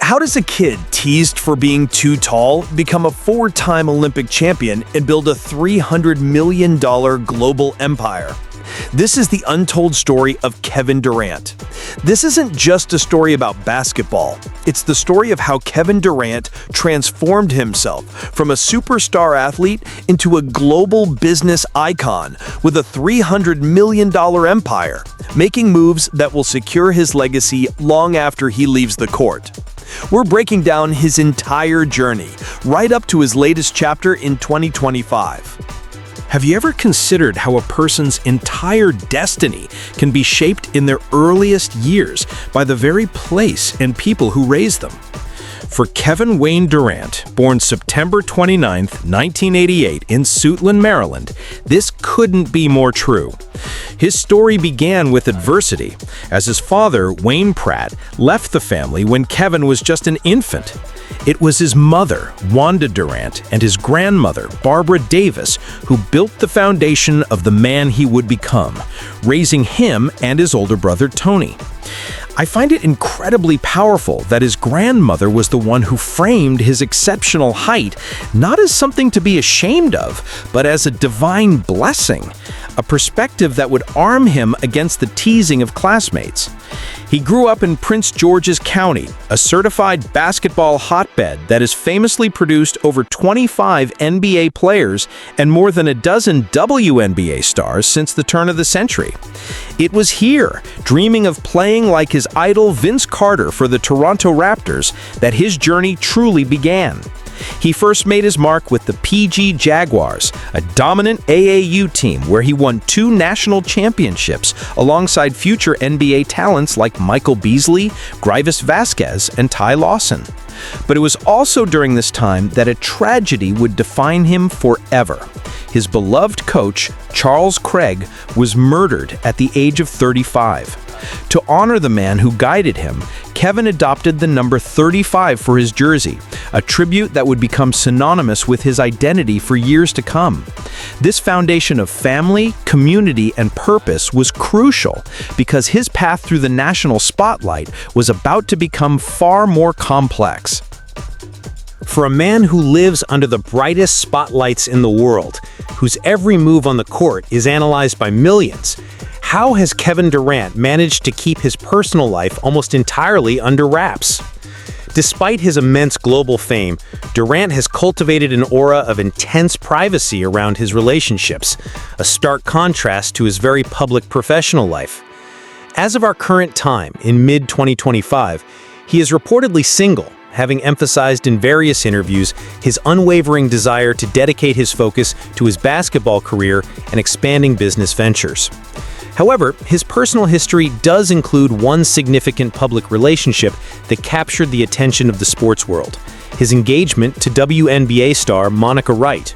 How does a kid teased for being too tall become a four-time Olympic champion and build a $300 million global empire? This is the untold story of Kevin Durant. This isn't just a story about basketball. It's the story of how Kevin Durant transformed himself from a superstar athlete into a global business icon with a $300 million empire, making moves that will secure his legacy long after he leaves the court. We're breaking down his entire journey, right up to his latest chapter in 2025. Have you ever considered how a person's entire destiny can be shaped in their earliest years by the very place and people who raised them? For Kevin Wayne Durant, born September 29, 1988 in Suitland, Maryland, this couldn't be more true. His story began with adversity, as his father, Wayne Pratt, left the family when Kevin was just an infant. It was his mother, Wanda Durant, and his grandmother, Barbara Davis, who built the foundation of the man he would become, raising him and his older brother, Tony. I find it incredibly powerful that his grandmother was the one who framed his exceptional height, not as something to be ashamed of, but as a divine blessing, a perspective that would arm him against the teasing of classmates. He grew up in Prince George's County, a certified basketball hotbed that has famously produced over 25 NBA players and more than a dozen WNBA stars since the turn of the century. It was here, dreaming of playing like his idol Vince Carter for the Toronto Raptors, that his journey truly began. He first made his mark with the PG Jaguars, a dominant AAU team where he won 2 national championships alongside future NBA talents like Michael Beasley, Greivis Vasquez, and Ty Lawson. But it was also during this time that a tragedy would define him forever. His beloved coach, Charles Craig, was murdered at the age of 35. To honor the man who guided him, Kevin adopted the number 35 for his jersey, a tribute that would become synonymous with his identity for years to come. This foundation of family, community, and purpose was crucial because his path through the national spotlight was about to become far more complex. For a man who lives under the brightest spotlights in the world, whose every move on the court is analyzed by millions, how has Kevin Durant managed to keep his personal life almost entirely under wraps? Despite his immense global fame, Durant has cultivated an aura of intense privacy around his relationships, a stark contrast to his very public professional life. As of our current time, in mid-2025, he is reportedly single, having emphasized in various interviews his unwavering desire to dedicate his focus to his basketball career and expanding business ventures. However, his personal history does include one significant public relationship that captured the attention of the sports world: his engagement to WNBA star Monica Wright.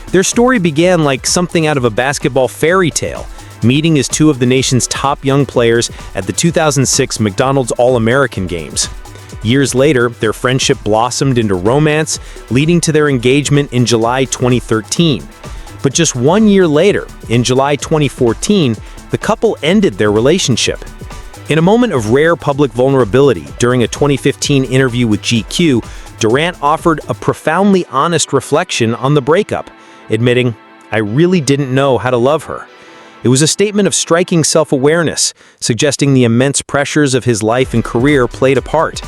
Their story began like something out of a basketball fairy tale, meeting as 2 of the nation's top young players at the 2006 McDonald's All-American Games. Years later, their friendship blossomed into romance, leading to their engagement in July 2013. But just 1 year later, in July 2014, the couple ended their relationship. In a moment of rare public vulnerability during a 2015 interview with GQ, Durant offered a profoundly honest reflection on the breakup, admitting, "I really didn't know how to love her." It was a statement of striking self-awareness, suggesting the immense pressures of his life and career played a part.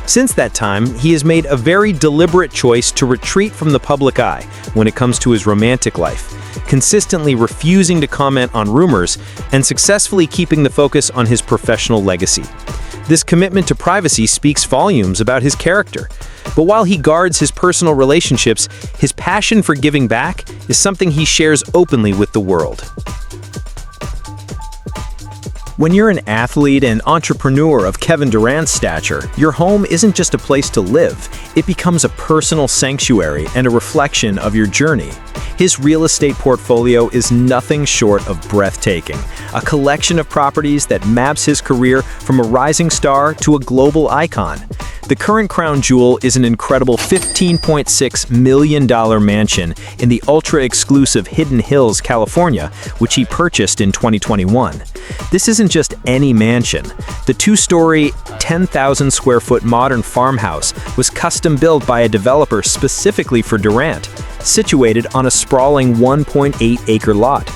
Since that time, he has made a very deliberate choice to retreat from the public eye when it comes to his romantic life, consistently refusing to comment on rumors and successfully keeping the focus on his professional legacy. This commitment to privacy speaks volumes about his character. But while he guards his personal relationships, his passion for giving back is something he shares openly with the world. When you're an athlete and entrepreneur of Kevin Durant's stature, your home isn't just a place to live, it becomes a personal sanctuary and a reflection of your journey. His real estate portfolio is nothing short of breathtaking, a collection of properties that maps his career from a rising star to a global icon. The current crown jewel is an incredible $15.6 million mansion in the ultra-exclusive Hidden Hills, California, which he purchased in 2021. This isn't just any mansion. The two-story, 10,000-square-foot modern farmhouse was custom-built by a developer specifically for Durant, situated on a sprawling 1.8-acre lot.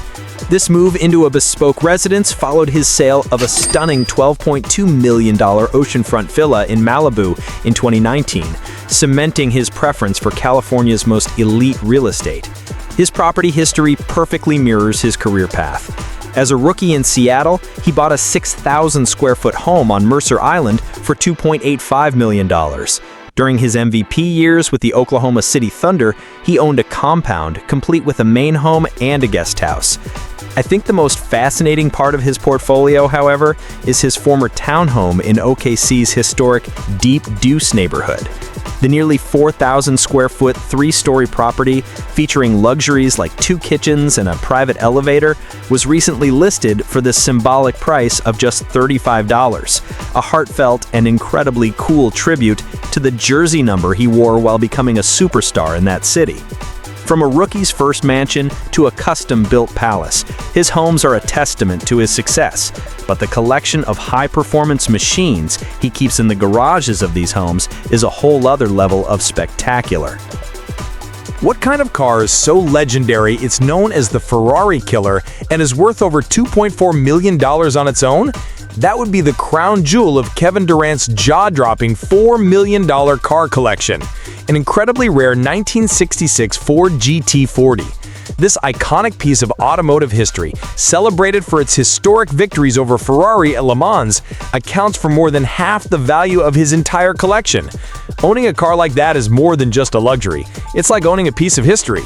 This move into a bespoke residence followed his sale of a stunning $12.2 million oceanfront villa in Malibu in 2019, cementing his preference for California's most elite real estate. His property history perfectly mirrors his career path. As a rookie in Seattle, he bought a 6,000-square-foot home on Mercer Island for $2.85 million. During his MVP years with the Oklahoma City Thunder, he owned a compound complete with a main home and a guest house. I think the most fascinating part of his portfolio, however, is his former townhome in OKC's historic Deep Deuce neighborhood. The nearly 4,000-square-foot, three-story property, featuring luxuries like 2 kitchens and a private elevator, was recently listed for the symbolic price of just $35, a heartfelt and incredibly cool tribute to the jersey number he wore while becoming a superstar in that city. From a rookie's first mansion to a custom-built palace, his homes are a testament to his success, but the collection of high-performance machines he keeps in the garages of these homes is a whole other level of spectacular. What kind of car is so legendary it's known as the Ferrari Killer and is worth over $2.4 million on its own? That would be the crown jewel of Kevin Durant's jaw-dropping $4 million car collection, an incredibly rare 1966 Ford GT40. This iconic piece of automotive history, celebrated for its historic victories over Ferrari at Le Mans, accounts for more than half the value of his entire collection. Owning a car like that is more than just a luxury. It's like owning a piece of history.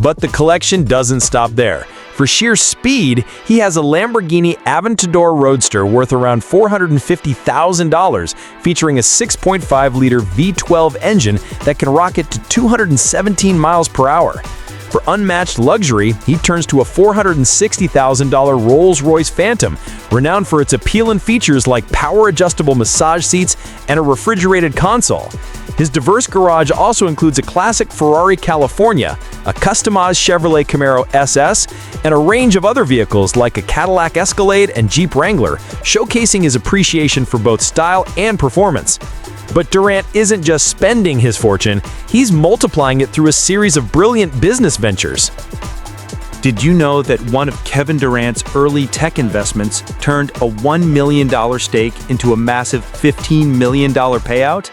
But the collection doesn't stop there. For sheer speed, he has a Lamborghini Aventador Roadster worth around $450,000, featuring a 6.5-liter V12 engine that can rocket to 217 miles per hour. For unmatched luxury, he turns to a $460,000 Rolls-Royce Phantom, renowned for its appeal and features like power-adjustable massage seats and a refrigerated console. His diverse garage also includes a classic Ferrari California, a customized Chevrolet Camaro SS, and a range of other vehicles like a Cadillac Escalade and Jeep Wrangler, showcasing his appreciation for both style and performance. But Durant isn't just spending his fortune, he's multiplying it through a series of brilliant business ventures. Did you know that one of Kevin Durant's early tech investments turned a $1 million stake into a massive $15 million payout?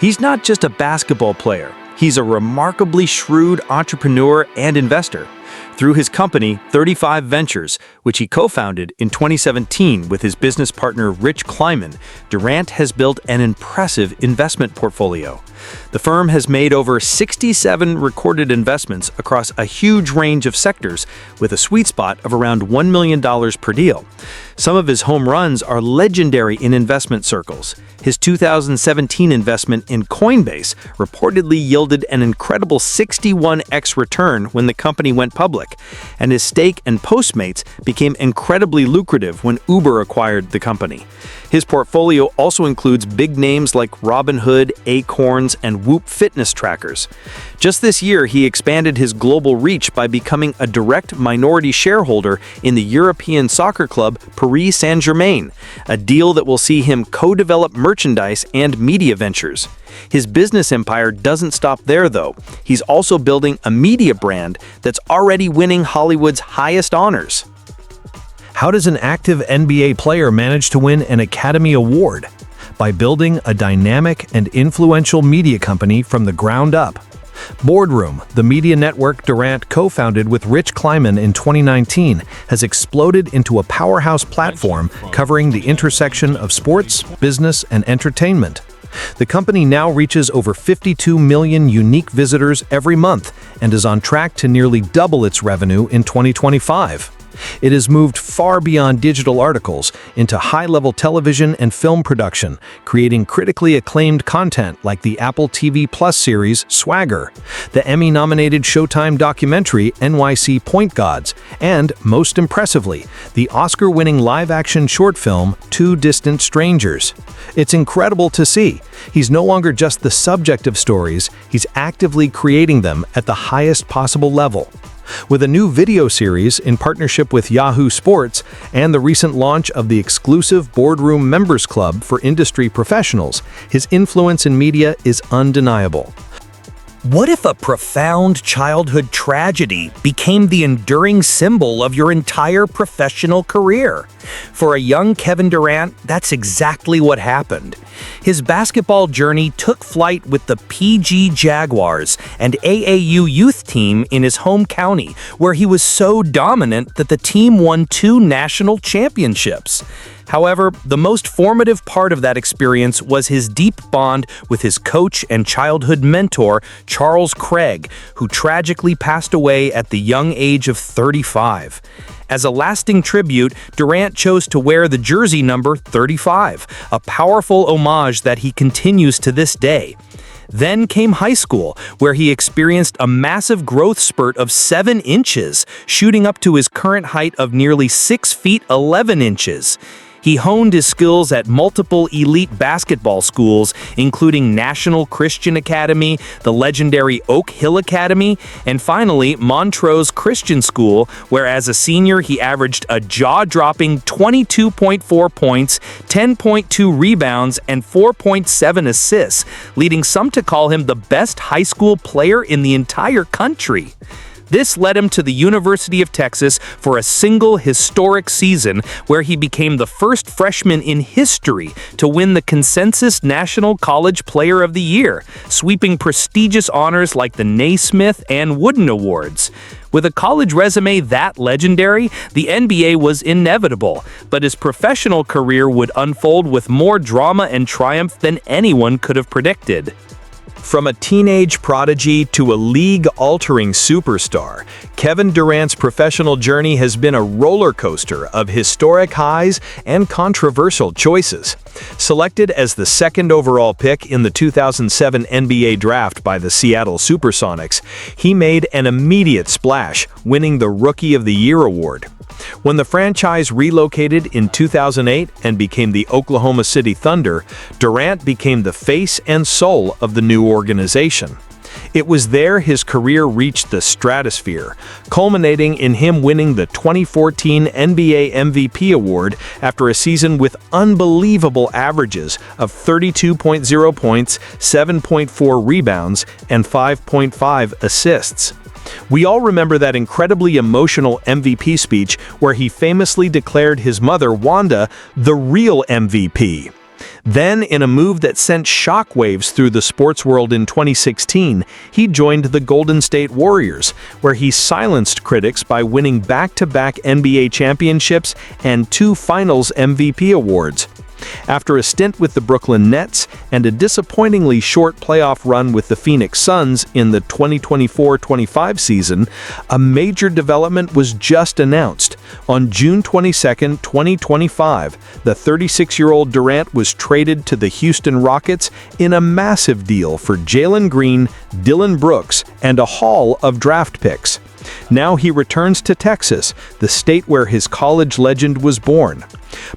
He's not just a basketball player, he's a remarkably shrewd entrepreneur and investor. Through his company, 35 Ventures, which he co-founded in 2017 with his business partner Rich Kleiman, Durant has built an impressive investment portfolio. The firm has made over 67 recorded investments across a huge range of sectors, with a sweet spot of around $1 million per deal. Some of his home runs are legendary in investment circles. His 2017 investment in Coinbase reportedly yielded an incredible 61x return when the company went public, and his stake in Postmates became incredibly lucrative when Uber acquired the company. His portfolio also includes big names like Robinhood, Acorns, and Whoop fitness trackers. Just this year, he expanded his global reach by becoming a direct minority shareholder in the European soccer club Paris Saint-Germain, a deal that will see him co-develop merchandise and media ventures. His business empire doesn't stop there, though. He's also building a media brand that's already winning Hollywood's highest honors. How does an active NBA player manage to win an Academy Award? By building a dynamic and influential media company from the ground up. Boardroom, the media network Durant co-founded with Rich Kleiman in 2019, has exploded into a powerhouse platform covering the intersection of sports, business, and entertainment. The company now reaches over 52 million unique visitors every month and is on track to nearly double its revenue in 2025. It has moved far beyond digital articles into high-level television and film production, creating critically acclaimed content like the Apple TV Plus series Swagger, the Emmy-nominated Showtime documentary NYC Point Gods, and, most impressively, the Oscar-winning live-action short film Two Distant Strangers. It's incredible to see. He's no longer just the subject of stories, he's actively creating them at the highest possible level. With a new video series in partnership with Yahoo Sports and the recent launch of the exclusive Boardroom Members Club for industry professionals, his influence in media is undeniable. What if a profound childhood tragedy became the enduring symbol of your entire professional career? For a young Kevin Durant, that's exactly what happened. His basketball journey took flight with the PG Jaguars and AAU youth team in his home county, where he was so dominant that the team won 2 national championships. However, the most formative part of that experience was his deep bond with his coach and childhood mentor, Charles Craig, who tragically passed away at the young age of 35. As a lasting tribute, Durant chose to wear the jersey number 35, a powerful homage that he continues to this day. Then came high school, where he experienced a massive growth spurt of 7 inches, shooting up to his current height of nearly 6 feet 11 inches. He honed his skills at multiple elite basketball schools, including National Christian Academy, the legendary Oak Hill Academy, and finally Montrose Christian School, where as a senior he averaged a jaw-dropping 22.4 points, 10.2 rebounds, and 4.7 assists, leading some to call him the best high school player in the entire country. This led him to the University of Texas for a single historic season where he became the first freshman in history to win the consensus National College Player of the Year, sweeping prestigious honors like the Naismith and Wooden Awards. With a college resume that legendary, the NBA was inevitable, but his professional career would unfold with more drama and triumph than anyone could have predicted. From a teenage prodigy to a league-altering superstar, Kevin Durant's professional journey has been a roller coaster of historic highs and controversial choices. Selected as the 2nd overall pick in the 2007 NBA draft by the Seattle Supersonics, he made an immediate splash, winning the Rookie of the Year award. When the franchise relocated in 2008 and became the Oklahoma City Thunder, Durant became the face and soul of the new organization. It was there his career reached the stratosphere, culminating in him winning the 2014 NBA MVP award after a season with unbelievable averages of 32.0 points, 7.4 rebounds, and 5.5 assists. We all remember that incredibly emotional MVP speech where he famously declared his mother, Wanda, the real MVP. Then, in a move that sent shockwaves through the sports world in 2016, he joined the Golden State Warriors, where he silenced critics by winning back-to-back NBA championships and 2 Finals MVP awards. After a stint with the Brooklyn Nets and a disappointingly short playoff run with the Phoenix Suns in the 2024-25 season, a major development was just announced. On June 22, 2025, the 36-year-old Durant was traded to the Houston Rockets in a massive deal for Jalen Green, Dillon Brooks, and a haul of draft picks. Now he returns to Texas, the state where his college legend was born.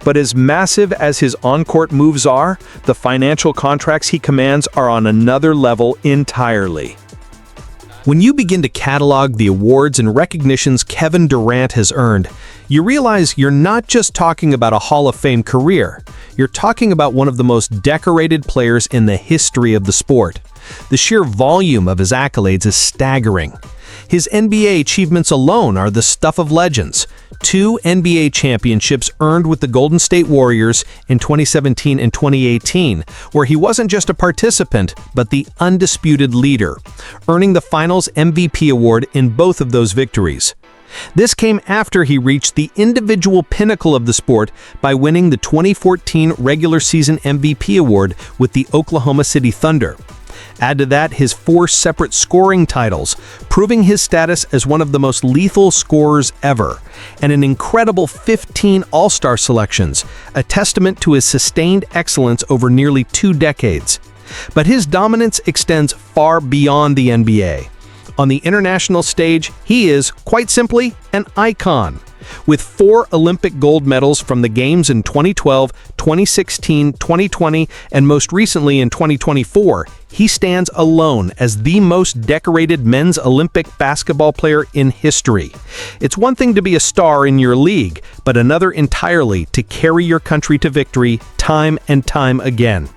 But as massive as his on-court moves are, the financial contracts he commands are on another level entirely. When you begin to catalog the awards and recognitions Kevin Durant has earned, you realize you're not just talking about a Hall of Fame career. You're talking about one of the most decorated players in the history of the sport. The sheer volume of his accolades is staggering. His NBA achievements alone are the stuff of legends. 2 NBA championships earned with the Golden State Warriors in 2017 and 2018, where he wasn't just a participant, but the undisputed leader, earning the Finals MVP award in both of those victories. This came after he reached the individual pinnacle of the sport by winning the 2014 regular season MVP award with the Oklahoma City Thunder. Add to that his 4 separate scoring titles, proving his status as one of the most lethal scorers ever, and an incredible 15 All-Star selections, a testament to his sustained excellence over nearly 2 decades. But his dominance extends far beyond the NBA. On the international stage, he is, quite simply, an icon. With 4 Olympic gold medals from the Games in 2012, 2016, 2020, and most recently in 2024, he stands alone as the most decorated men's Olympic basketball player in history. It's one thing to be a star in your league, but another entirely to carry your country to victory time and time again.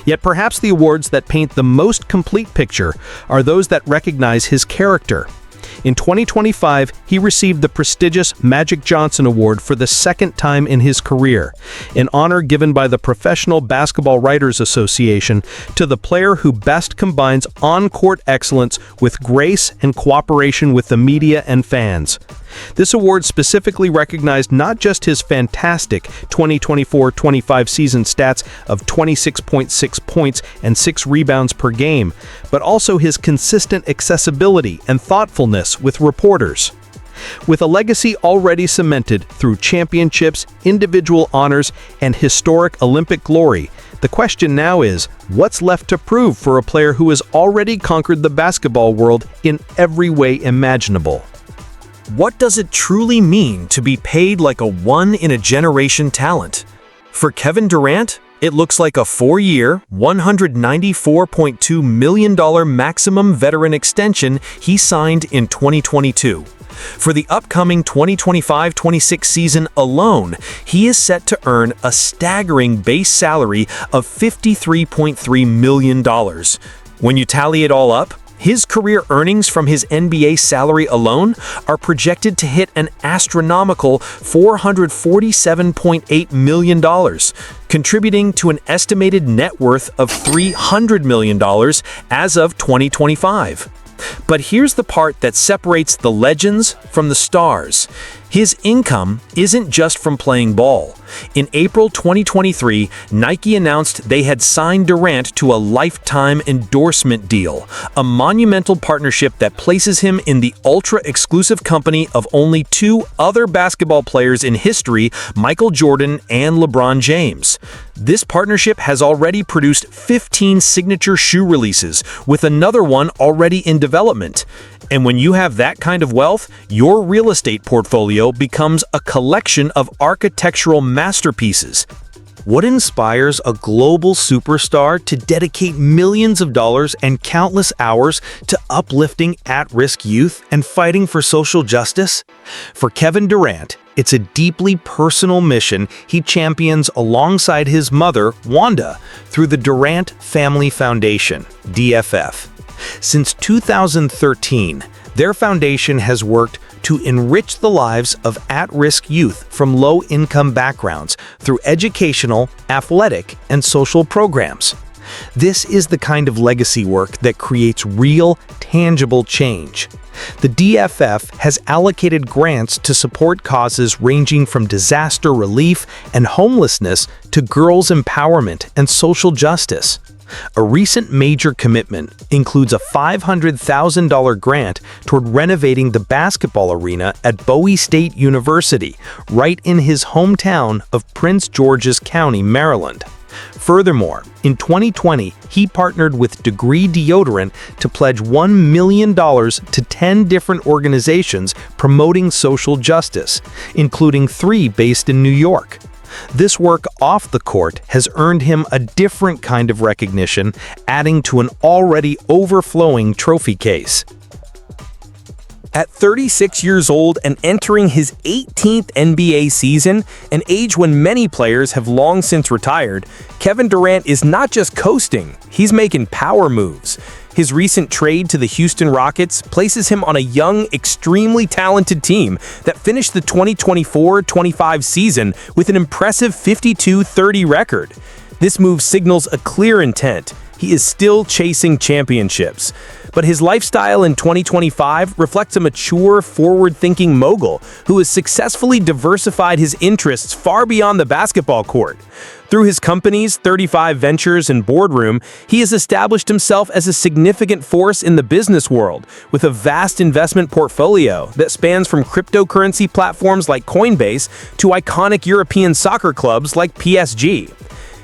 Yet perhaps the awards that paint the most complete picture are those that recognize his character. In 2025, he received the prestigious Magic Johnson Award for the 2nd time in his career, an honor given by the Professional Basketball Writers Association to the player who best combines on-court excellence with grace and cooperation with the media and fans. This award specifically recognized not just his fantastic 2024-25 season stats of 26.6 points and 6 rebounds per game, but also his consistent accessibility and thoughtfulness with reporters. With a legacy already cemented through championships, individual honors, and historic Olympic glory, the question now is, what's left to prove for a player who has already conquered the basketball world in every way imaginable? What does it truly mean to be paid like a one-in-a-generation talent? For Kevin Durant, it looks like a 4-year, $194.2 million maximum veteran extension he signed in 2022. For the upcoming 2025-26 season alone, he is set to earn a staggering base salary of $53.3 million. When you tally it all up, his career earnings from his NBA salary alone are projected to hit an astronomical $447.8 million, contributing to an estimated net worth of $300 million as of 2025. But here's the part that separates the legends from the stars. His income isn't just from playing ball. In April 2023, Nike announced they had signed Durant to a lifetime endorsement deal, a monumental partnership that places him in the ultra-exclusive company of only 2 other basketball players in history, Michael Jordan and LeBron James. This partnership has already produced 15 signature shoe releases, with another one already in development. And when you have that kind of wealth, your real estate portfolio becomes a collection of architectural masterpieces. What inspires a global superstar to dedicate millions of dollars and countless hours to uplifting at-risk youth and fighting for social justice? For Kevin Durant, it's a deeply personal mission he champions alongside his mother, Wanda, through the Durant Family Foundation, DFF. Since 2013, their foundation has worked to enrich the lives of at-risk youth from low-income backgrounds through educational, athletic, and social programs. This is the kind of legacy work that creates real, tangible change. The DFF has allocated grants to support causes ranging from disaster relief and homelessness to girls' empowerment and social justice. A recent major commitment includes a $500,000 grant toward renovating the basketball arena at Bowie State University, right in his hometown of Prince George's County, Maryland. Furthermore, in 2020, he partnered with Degree Deodorant to pledge $1 million to 10 different organizations promoting social justice, including 3 based in New York. This work off the court has earned him a different kind of recognition, adding to an already overflowing trophy case. At 36 years old and entering his 18th NBA season, an age when many players have long since retired, Kevin Durant is not just coasting, he's making power moves. His recent trade to the Houston Rockets places him on a young, extremely talented team that finished the 2024-25 season with an impressive 52-30 record. This move signals a clear intent. he is still chasing championships. But his lifestyle in 2025 reflects a mature, forward-thinking mogul who has successfully diversified his interests far beyond the basketball court. Through his company's 35 Ventures and boardroom, he has established himself as a significant force in the business world, with a vast investment portfolio that spans from cryptocurrency platforms like Coinbase to iconic European soccer clubs like PSG.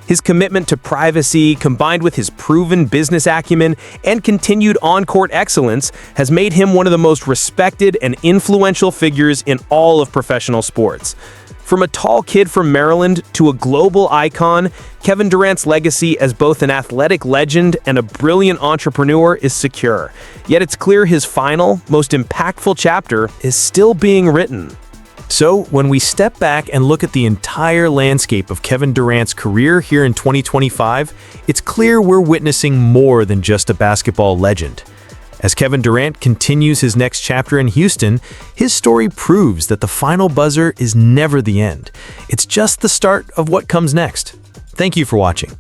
His commitment to privacy, combined with his proven business acumen and continued on-court excellence, has made him one of the most respected and influential figures in all of professional sports. From a tall kid from Maryland to a global icon, Kevin Durant's legacy as both an athletic legend and a brilliant entrepreneur is secure. Yet it's clear his final, most impactful chapter is still being written. So, when we step back and look at the entire landscape of Kevin Durant's career here in 2025, it's clear we're witnessing more than just a basketball legend. As Kevin Durant continues his next chapter in Houston, his story proves that the final buzzer is never the end. It's just the start of what comes next. Thank you for watching.